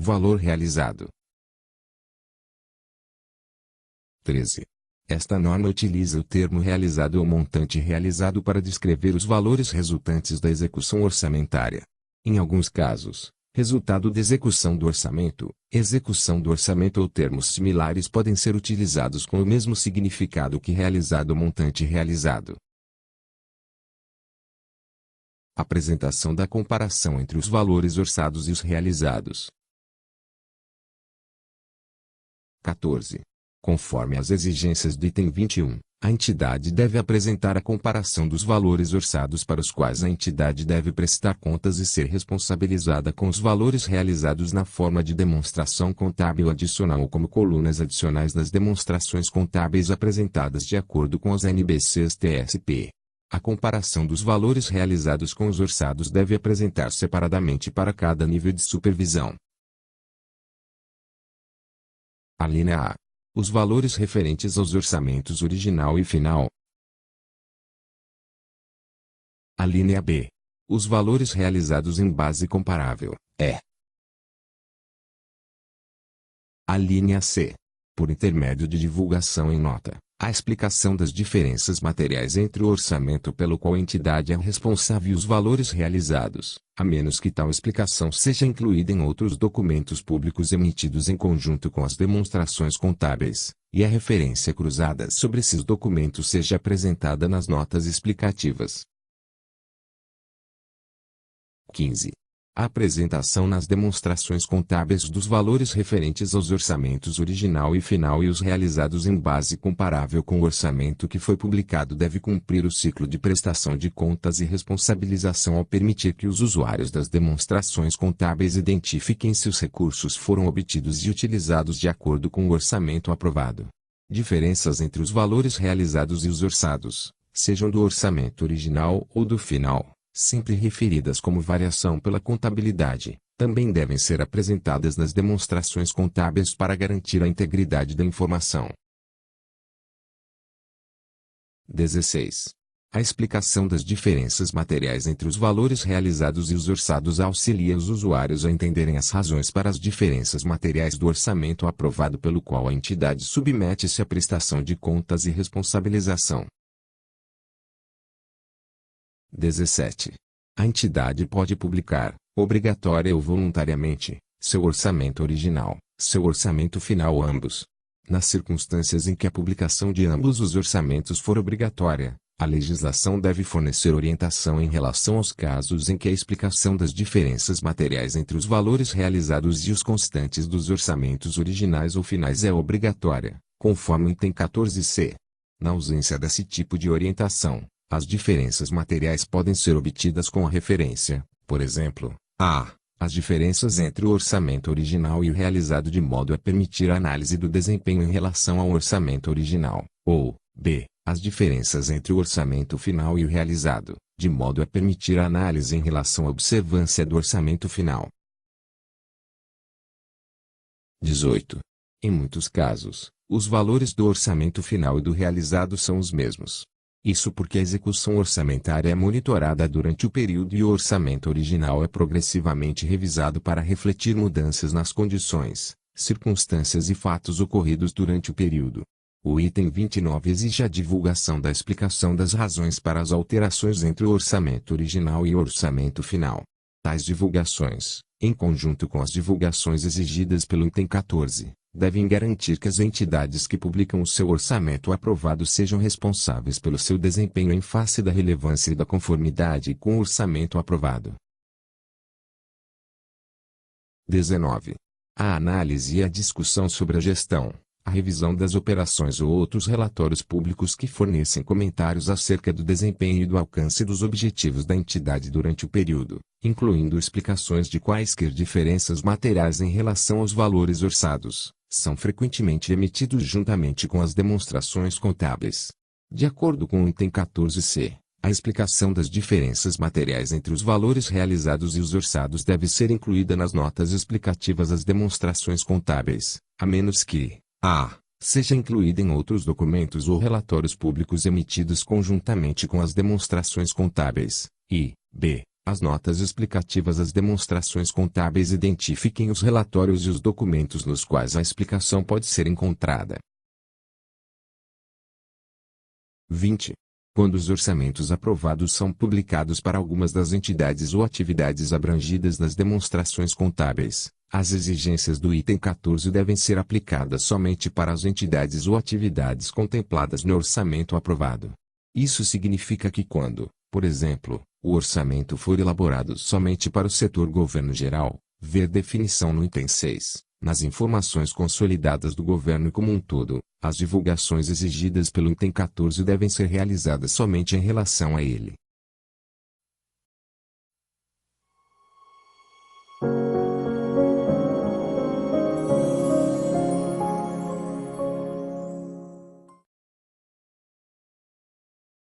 Valor realizado. 13. Esta norma utiliza o termo realizado ou montante realizado para descrever os valores resultantes da execução orçamentária. Em alguns casos, resultado de execução do orçamento ou termos similares podem ser utilizados com o mesmo significado que realizado ou montante realizado. Apresentação da comparação entre os valores orçados e os realizados. 14. Conforme as exigências do item 21, a entidade deve apresentar a comparação dos valores orçados para os quais a entidade deve prestar contas e ser responsabilizada com os valores realizados na forma de demonstração contábil adicional ou como colunas adicionais das demonstrações contábeis apresentadas de acordo com as NBCs-TSP. A comparação dos valores realizados com os orçados deve apresentar separadamente para cada nível de supervisão. Alínea A. Os valores referentes aos orçamentos original e final. Alínea B. Os valores realizados em base comparável, E. Alínea C. Por intermédio de divulgação em nota, a explicação das diferenças materiais entre o orçamento pelo qual a entidade é responsável e os valores realizados, a menos que tal explicação seja incluída em outros documentos públicos emitidos em conjunto com as demonstrações contábeis, e a referência cruzada sobre esses documentos seja apresentada nas notas explicativas. 15. A apresentação nas demonstrações contábeis dos valores referentes aos orçamentos original e final e os realizados em base comparável com o orçamento que foi publicado deve cumprir o ciclo de prestação de contas e responsabilização ao permitir que os usuários das demonstrações contábeis identifiquem se os recursos foram obtidos e utilizados de acordo com o orçamento aprovado. Diferenças entre os valores realizados e os orçados, sejam do orçamento original ou do final, sempre referidas como variação pela contabilidade, também devem ser apresentadas nas demonstrações contábeis para garantir a integridade da informação. 16. A explicação das diferenças materiais entre os valores realizados e os orçados auxilia os usuários a entenderem as razões para as diferenças materiais do orçamento aprovado pelo qual a entidade submete-se à prestação de contas e responsabilização. 17. A entidade pode publicar, obrigatória ou voluntariamente, seu orçamento original, seu orçamento final ambos. Nas circunstâncias em que a publicação de ambos os orçamentos for obrigatória, a legislação deve fornecer orientação em relação aos casos em que a explicação das diferenças materiais entre os valores realizados e os constantes dos orçamentos originais ou finais é obrigatória, conforme o item 14c. Na ausência desse tipo de orientação, as diferenças materiais podem ser obtidas com a referência, por exemplo, a. As diferenças entre o orçamento original e o realizado de modo a permitir a análise do desempenho em relação ao orçamento original, ou, b. As diferenças entre o orçamento final e o realizado, de modo a permitir a análise em relação à observância do orçamento final. 18. Em muitos casos, os valores do orçamento final e do realizado são os mesmos. Isso porque a execução orçamentária é monitorada durante o período e o orçamento original é progressivamente revisado para refletir mudanças nas condições, circunstâncias e fatos ocorridos durante o período. O item 29 exige a divulgação da explicação das razões para as alterações entre o orçamento original e o orçamento final. Tais divulgações, em conjunto com as divulgações exigidas pelo item 14, devem garantir que as entidades que publicam o seu orçamento aprovado sejam responsáveis pelo seu desempenho em face da relevância e da conformidade com o orçamento aprovado. 19. A análise e a discussão sobre a gestão, a revisão das operações ou outros relatórios públicos que fornecem comentários acerca do desempenho e do alcance dos objetivos da entidade durante o período, incluindo explicações de quaisquer diferenças materiais em relação aos valores orçados, são frequentemente emitidos juntamente com as demonstrações contábeis. De acordo com o item 14c, a explicação das diferenças materiais entre os valores realizados e os orçados deve ser incluída nas notas explicativas às demonstrações contábeis, a menos que a. Seja incluída em outros documentos ou relatórios públicos emitidos conjuntamente com as demonstrações contábeis, e b. As notas explicativas às demonstrações contábeis identifiquem os relatórios e os documentos nos quais a explicação pode ser encontrada. 20. Quando os orçamentos aprovados são publicados para algumas das entidades ou atividades abrangidas nas demonstrações contábeis, as exigências do item 14 devem ser aplicadas somente para as entidades ou atividades contempladas no orçamento aprovado. Isso significa que quando, por exemplo, o orçamento for elaborado somente para o setor governo geral, ver definição no item 6, nas informações consolidadas do governo como um todo, as divulgações exigidas pelo item 14 devem ser realizadas somente em relação a ele.